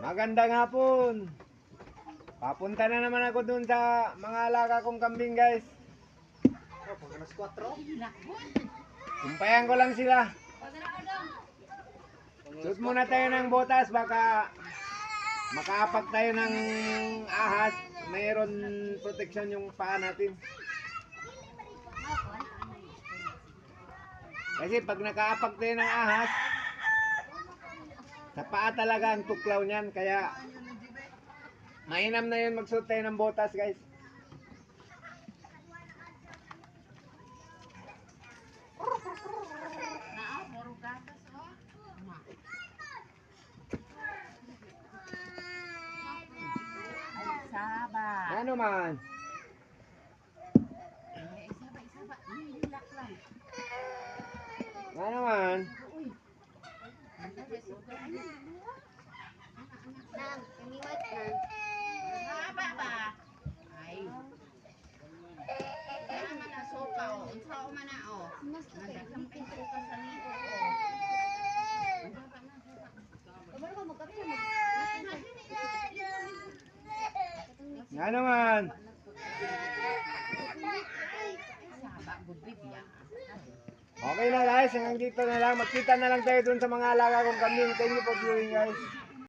Magandang hapon. Papunta na naman ako dun sa mga alaga kong kambing, guys. Pag alas 4. Sumpayan ko lang sila. Shoot muna tayo ng botas, baka makaapak tayo ng ahas. Mayroon protection yung paa natin. Kasi pag nakaapak tayo ng ahas, sa paa talaga ang tuklaw niyan. Kaya mainam na yun magsuot tayo ng botas, guys. Ano man? Ano man? Nang, kamiwat na. Haba ba? Ay. Kaya man na sopa o. Unsa o man na o. Nagdasam kay sopa sa libo o. Kabalo ka magkapit na Ano man? Saba, good baby. Okay na, guys, hanggang dito na lang. Magkita na lang tayo dun sa mga alaga kong kambing. Thank you for viewing, guys.